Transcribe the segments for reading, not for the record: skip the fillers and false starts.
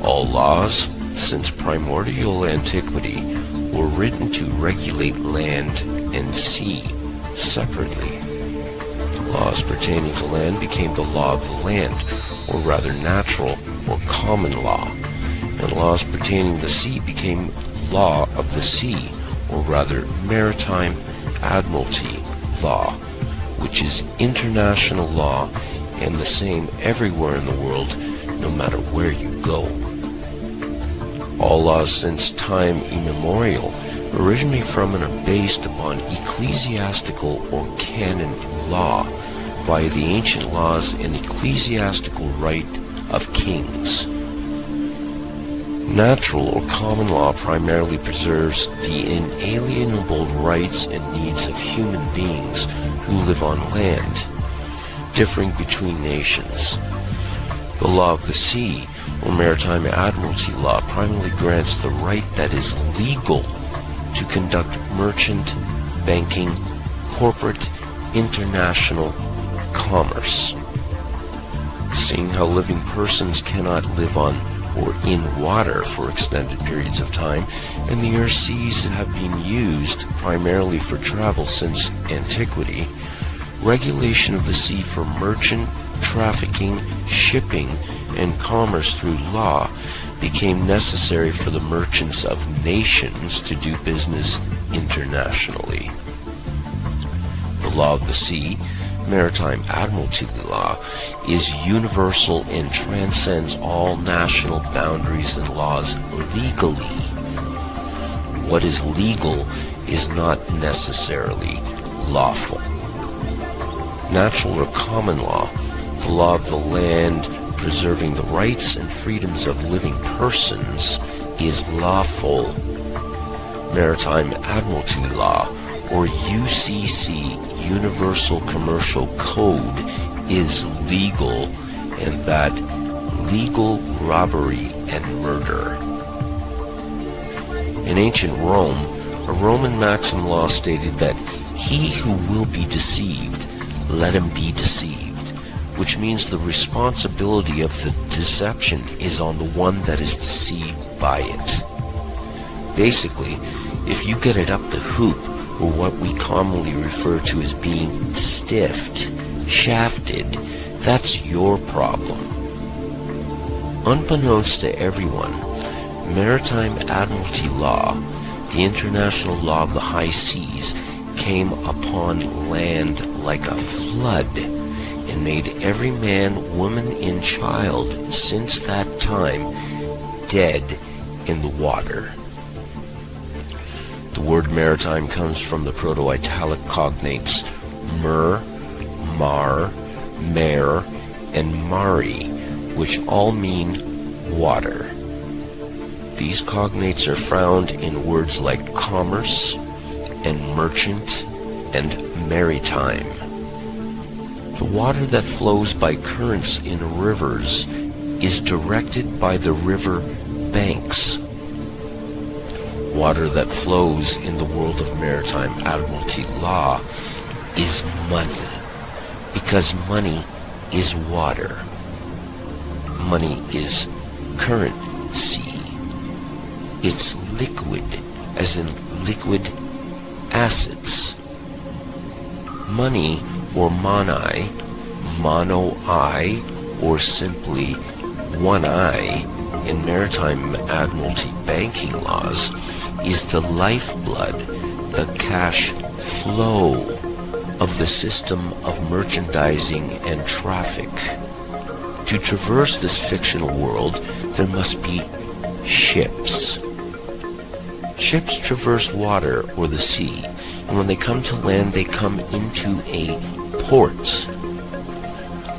All laws, since primordial antiquity, were written to regulate land and sea separately. Laws pertaining to land became the law of the land, or rather natural or common law, and laws pertaining to the sea became law of the sea, or rather maritime admiralty law, which is international law and the same everywhere in the world, no matter where you go. All laws since time immemorial originate from and are based upon ecclesiastical or canon law via the ancient laws and ecclesiastical right of kings. Natural or common law primarily preserves the inalienable rights and needs of human beings who live on land, differing between nations. The law of the sea, or maritime admiralty law, primarily grants the right that is legal to conduct merchant, banking, corporate, international commerce. Seeing how living persons cannot live on or in water for extended periods of time, and the earth's seas have been used primarily for travel since antiquity, regulation of the sea for merchant, trafficking, shipping, and commerce through law became necessary for the merchants of nations to do business internationally. The law of the sea, maritime admiralty law, is universal and transcends all national boundaries and laws legally. What is legal is not necessarily lawful. Natural or common law, the law of the land preserving the rights and freedoms of living persons, is lawful. Maritime admiralty law, or UCC, Universal Commercial Code, is legal, and that legal robbery and murder. In ancient Rome, a Roman maxim law stated that he who will be deceived, let him be deceived, which means the responsibility of the deception is on the one that is deceived by it. Basically, if you get it up the hoop, or what we commonly refer to as being stiffed, shafted, that's your problem. Unbeknownst to everyone, maritime admiralty law, the international law of the high seas, came upon land like a flood and made every man, woman, and child since that time dead in the water. The word maritime comes from the Proto-Italic cognates mer, mar, mare, and mari, which all mean water. These cognates are found in words like commerce and merchant and maritime. The water that flows by currents in rivers is directed by the river banks. Water that flows in the world of maritime admiralty law is money, because money is water. Money is currency. It's liquid, as in liquid assets. Money, or monai, mono-I, or simply one eye in maritime admiralty banking laws, is the lifeblood, the cash flow of the system of merchandising and traffic. To traverse this fictional world, there must be ships. Ships traverse water or the sea, and when they come to land, they come into a port.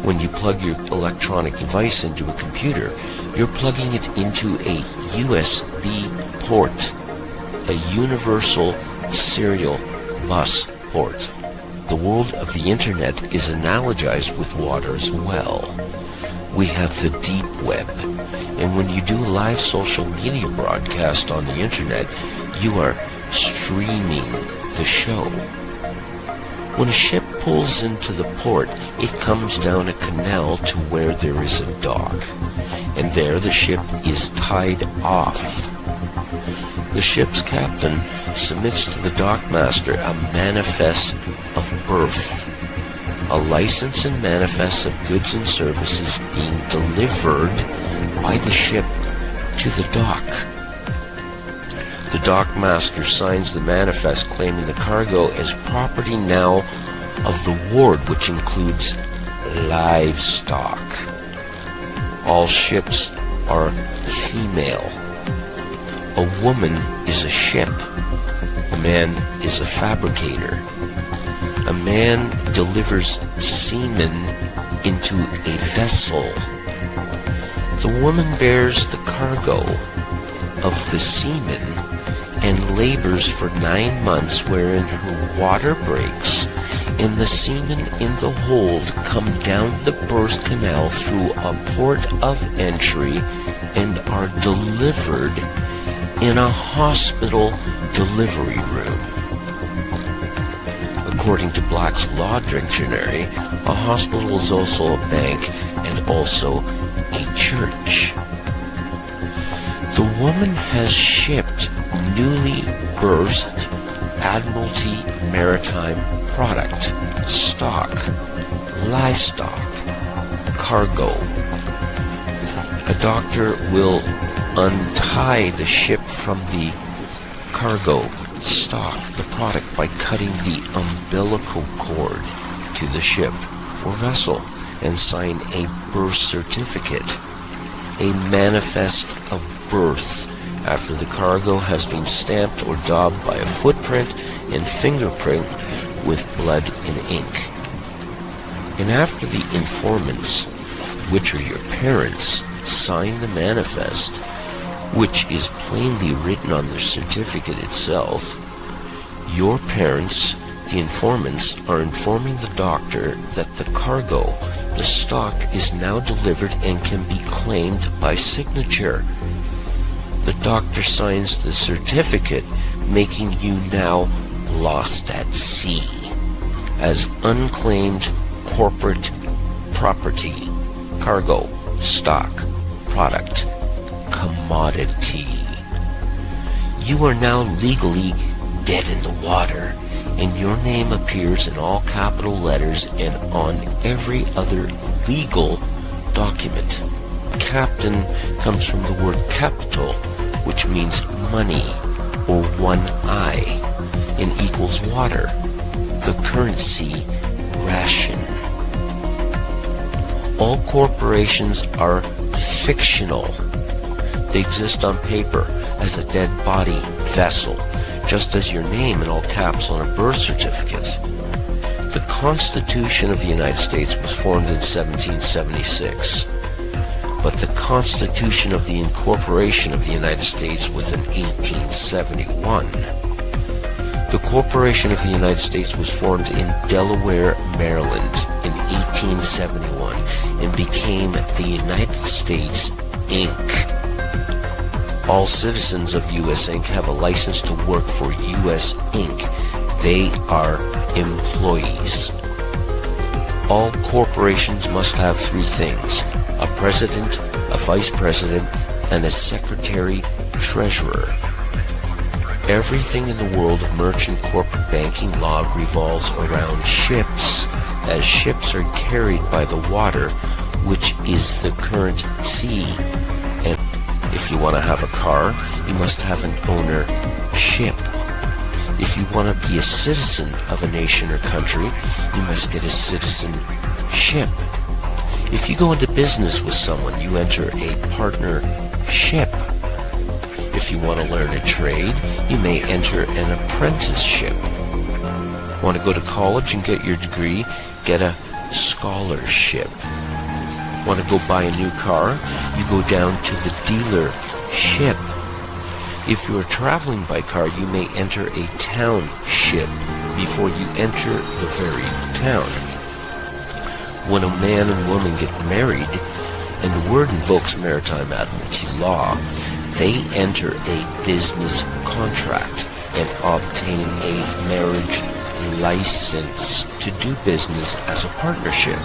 When you plug your electronic device into a computer, you're plugging it into a USB port, a universal serial bus port. The world of the internet is analogized with water as well. We have the deep web, and when you do a live social media broadcast on the internet, you are streaming the show. When a ship pulls into the port, it comes down a canal to where there is a dock, and there the ship is tied off. The ship's captain submits to the dockmaster a manifest of birth, a license and manifest of goods and services being delivered by the ship to the dock. The dockmaster signs the manifest claiming the cargo as property now of the ward, which includes livestock. All ships are female. A woman is a ship. A man is a fabricator. A man delivers semen into a vessel. The woman bears the cargo of the semen and labors for 9 months, wherein her water breaks and the semen in the hold come down the birth canal through a port of entry and are delivered in a hospital delivery room. According to Black's Law Dictionary, a hospital is also a bank and also a church. The woman has shipped newly birthed Admiralty maritime product, stock, livestock, cargo. A doctor will untie the ship from the cargo, stock, the product by cutting the umbilical cord to the ship or vessel and sign a birth certificate, a manifest of birth, after the cargo has been stamped or daubed by a footprint and fingerprint with blood and ink. And after the informants, which are your parents, sign the manifest, which is plainly written on the certificate itself, your parents, the informants, are informing the doctor that the cargo, the stock, is now delivered and can be claimed by signature. The doctor signs the certificate, making you now lost at sea as unclaimed corporate property, cargo, stock, product, commodity. You are now legally dead in the water, and your name appears in all capital letters and on every other legal document. Captain comes from the word capital, which means money or one eye, and equals water, the currency ration. All corporations are fictional. They exist on paper as a dead body vessel, just as your name in all caps on a birth certificate. The Constitution of the United States was formed in 1776. But the Constitution of the Incorporation of the United States was in 1871. The Corporation of the United States was formed in Delaware, Maryland in 1871 and became the United States, Inc. All citizens of U.S. Inc. have a license to work for U.S. Inc. They are employees. All corporations must have 3 things: a president, a vice president, and a secretary-treasurer. Everything in the world of merchant corporate banking law revolves around ships, as ships are carried by the water, which is the current sea. And if you want to have a car, you must have an ownership. If you want to be a citizen of a nation or country, you must get a citizenship. If you go into business with someone, you enter a partnership. If you want to learn a trade, you may enter an apprenticeship. Want to go to college and get your degree? Get a scholarship. Want to go buy a new car? You go down to the dealership. If you are traveling by car, you may enter a township before you enter the very town. When a man and woman get married, and the word invokes maritime admiralty law, they enter a business contract and obtain a marriage license to do business as a partnership.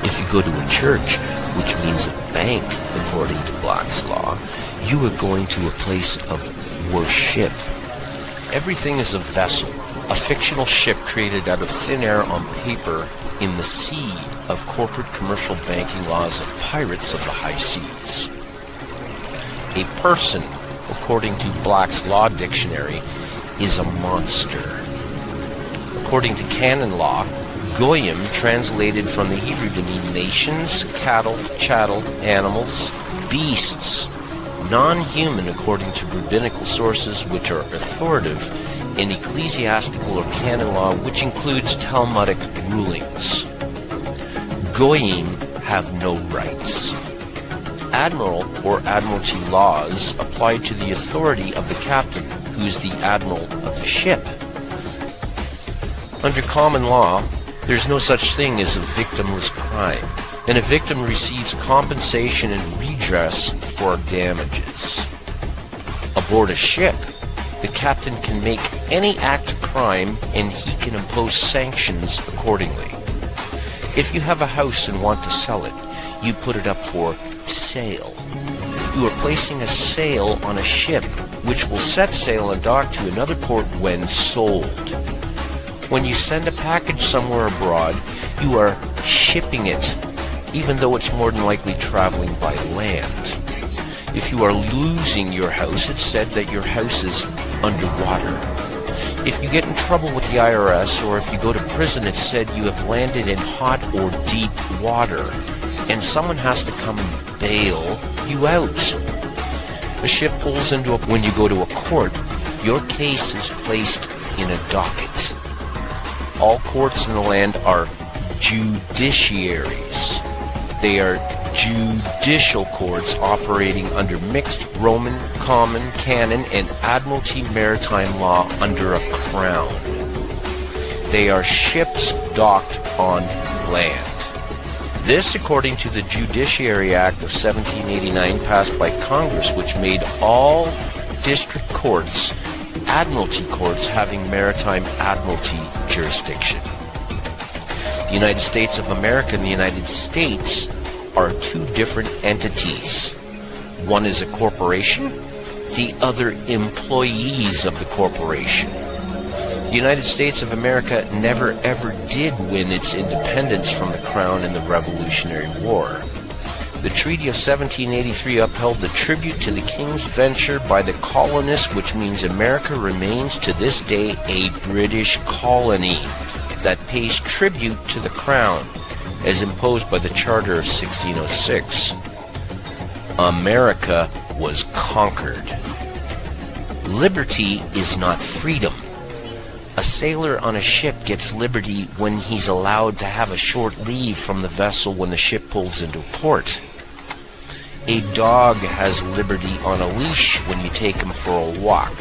If you go to a church, which means a bank according to Black's Law, you are going to a place of worship. Everything is a vessel, a fictional ship created out of thin air on paper in the sea of corporate commercial banking laws of pirates of the high seas. A person, according to Black's Law Dictionary, is a monster. According to canon law, Goyim, translated from the Hebrew to mean nations, cattle, chattel, animals, beasts, non-human according to rabbinical sources which are authoritative in ecclesiastical or canon law, which includes Talmudic rulings. Goyim have no rights. Admiral or admiralty laws apply to the authority of the captain, who is the admiral of the ship. Under common law, there's no such thing as a victimless crime, and a victim receives compensation and redress for damages. Aboard a ship, the captain can make any act of crime and he can impose sanctions accordingly. If you have a house and want to sell it, you put it up for sale. You are placing a sale on a ship which will set sail and dock to another port when sold. When you send a package somewhere abroad, you are shipping it, even though it's more than likely traveling by land. If you are losing your house, it's said that your house is underwater. If you get in trouble with the IRS, or if you go to prison, it's said you have landed in hot or deep water, and someone has to come and bail you out. A ship pulls into when you go to a court, your case is placed in a docket. All courts in the land are judiciaries. They are judicial courts operating under mixed Roman, common, canon, and admiralty maritime law under a crown. They are ships docked on land. This, according to the Judiciary Act of 1789 passed by Congress, which made all district courts admiralty courts having maritime admiralty jurisdiction. The United States of America and the United States are two different entities. One is a corporation, the other employees of the corporation. The United States of America never ever did win its independence from the Crown in the Revolutionary War. The Treaty of 1783 upheld the tribute to the King's venture by the colonists, which means America remains to this day a British colony that pays tribute to the Crown, as imposed by the Charter of 1606. America was conquered. Liberty is not freedom. A sailor on a ship gets liberty when he's allowed to have a short leave from the vessel when the ship pulls into port. A dog has liberty on a leash when you take him for a walk.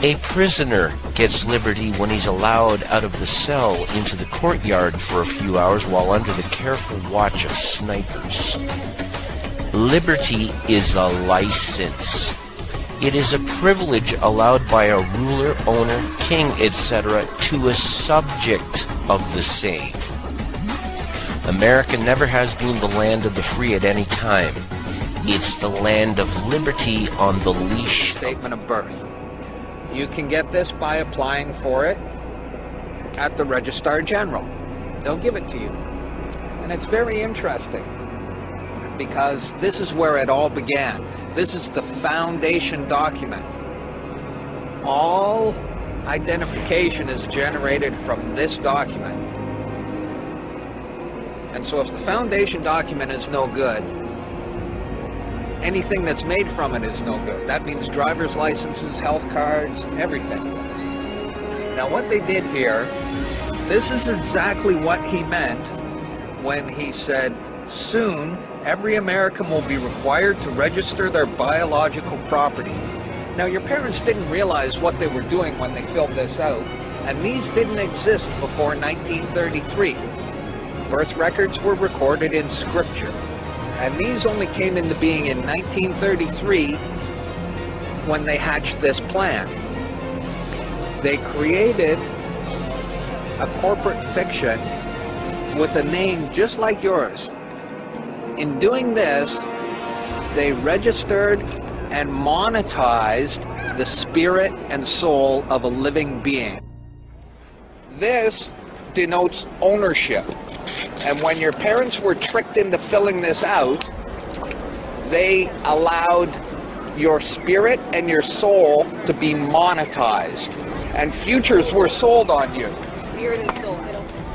A prisoner gets liberty when he's allowed out of the cell into the courtyard for a few hours while under the careful watch of snipers. Liberty is a license. It is a privilege allowed by a ruler, owner, king, etc. to a subject of the same. America never has been the land of the free at any time. It's the land of liberty on the leash. Statement of birth. You can get this by applying for it at the Registrar General. They'll give it to you. And it's very interesting because this is where it all began. This is the foundation document. All identification is generated from this document. And so if the foundation document is no good, anything that's made from it is no good. That means driver's licenses, health cards, everything. Now what they did here, this is exactly what he meant when he said, soon every American will be required to register their biological property. Now your parents didn't realize what they were doing when they filled this out, and these didn't exist before 1933. Birth records were recorded in scripture, and these only came into being in 1933 when they hatched this plan. They created a corporate fiction with a name just like yours. In doing this, they registered and monetized the spirit and soul of a living being. This denotes ownership. And when your parents were tricked into filling this out, they allowed your spirit and your soul to be monetized. And futures were sold on you. Spirit and soul.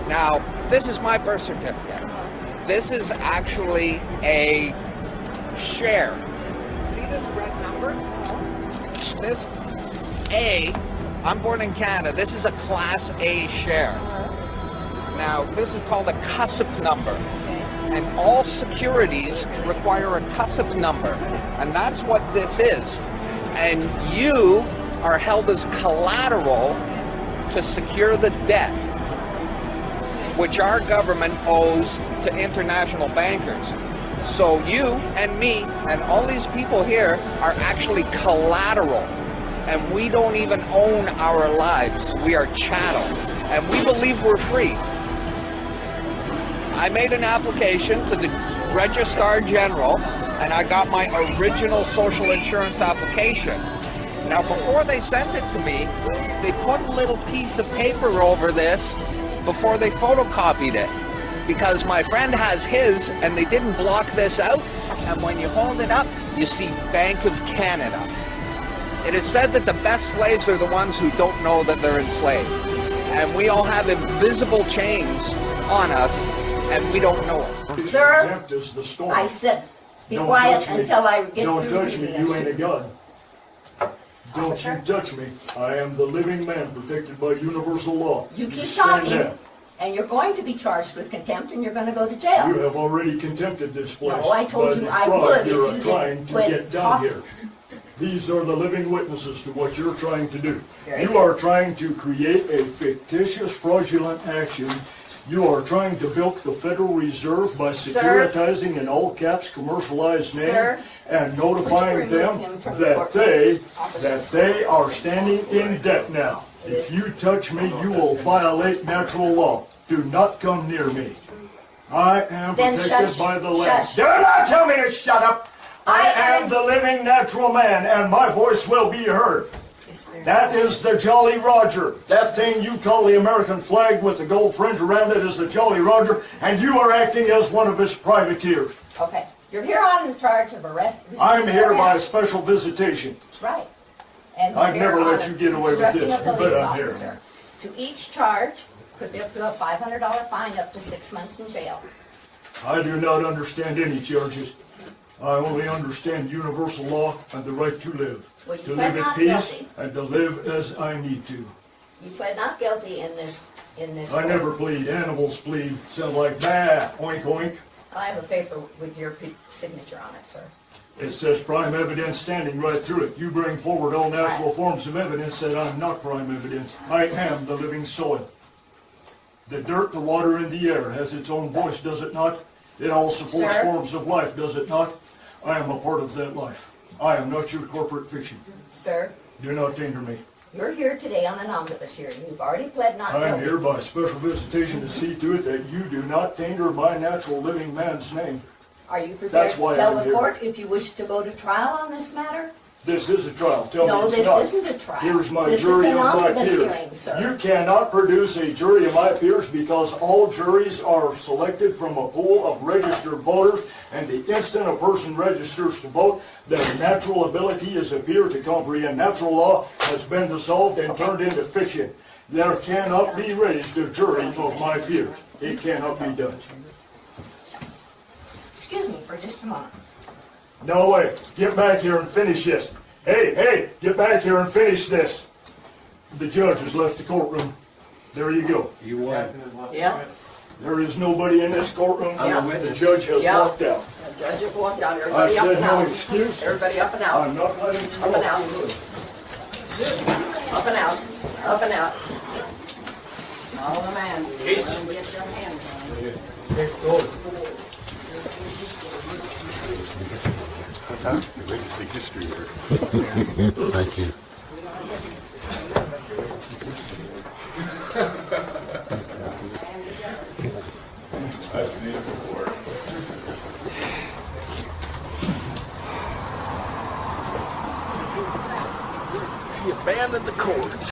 Now, this is my birth certificate. This is actually a share. See this red number? This A, I'm born in Canada. This is a Class A share. Now, this is called a CUSIP number. And all securities require a CUSIP number. And that's what this is. And you are held as collateral to secure the debt which our government owes to international bankers. So you and me and all these people here are actually collateral. And we don't even own our lives. We are chattel. And we believe we're free. I made an application to the Registrar General, and I got my original social insurance application. Now, before they sent it to me, they put a little piece of paper over this before they photocopied it. Because my friend has his, and they didn't block this out, and when you hold it up, you see Bank of Canada. It is said that the best slaves are the ones who don't know that they're enslaved. And we all have invisible chains on us, and we don't know it. Sir, Contempt is the storm. I said, be Don't quiet touch me. until I get Don't through touch me, reading you this. ain't a god. Don't Officer? you touch me. I am the living man protected by universal law. You keep stand talking, down. and you're going to be charged with contempt, and you're gonna go to jail. You have already contempted this place. No, I told by you the I fraud would if you are you trying didn't to quit get done talking. here. These are the living witnesses to what you're trying to do. Very You good. are trying to create a fictitious fraudulent action. You are trying to bilk the Federal Reserve by Sir? securitizing in all caps commercialized name Sir? and notifying Would you them remove him from the that court? they are standing in debt now. If you touch me, you will violate natural law. Do not come near me. I am Then protected shush, by the land. shush. Do not tell me to shut up. I I am am- the living natural man, and my voice will be heard. That is the Jolly Roger. That thing you call the American flag with the gold fringe around it is the Jolly Roger, and you are acting as one of its privateers. Okay, you're here on the charge of arrest. I'm here by arrest. special visitation. Right. And I've you're never here let on you get away with this. obstructing a You bet police I'm here. officer. To each charge, could be up to a $500 fine, up to 6 months in jail. I do not understand any charges. I only understand universal law and the right to live. Well, you To pled live at not peace guilty. and to live as I need to. You pled not guilty in this I court. never plead. Animals plead. Sound like bah, oink oink. I have a paper with your signature on it, sir. It says prime evidence standing right through it. You bring forward all natural Right. forms of evidence that I'm not prime evidence. I am the living soil. The dirt, the water, and the air has its own voice, does it not? It all supports Sir? forms of life, does it not? I am a part of that life. I am not your corporate fiction. Sir, Do not danger me. you're here today on an omnibus hearing. You've already pled not I am guilty. here by special visitation to see to it that you do not tainter my natural living man's name. Are you prepared That's to why tell I'm the here. court if you wish to go to trial on this matter? This is a trial. Tell No, me it's this not. isn't a trial. Here's my This is jury an of my omnibus peers. hearing, sir. You cannot produce a jury of my peers because all juries are selected from a pool of registered voters, and the instant a person registers to vote, their natural ability as a peer to comprehend natural law has been dissolved and turned into fiction. There cannot be raised a jury of my peers. It cannot be done. Excuse me for just a moment. No way. Get back here and finish this. Hey, get back here and finish this. The judge has left the courtroom. There you go. Yeah, There is nobody in this courtroom. Yeah. The judge has Yeah. walked out. the judge has walked out. I Everybody up said and no out. excuse. Everybody up and out. I'm not letting you Up and out. go. Up and out. Up and out. Follow the man. Get your hands. Thank you. He abandoned the courts.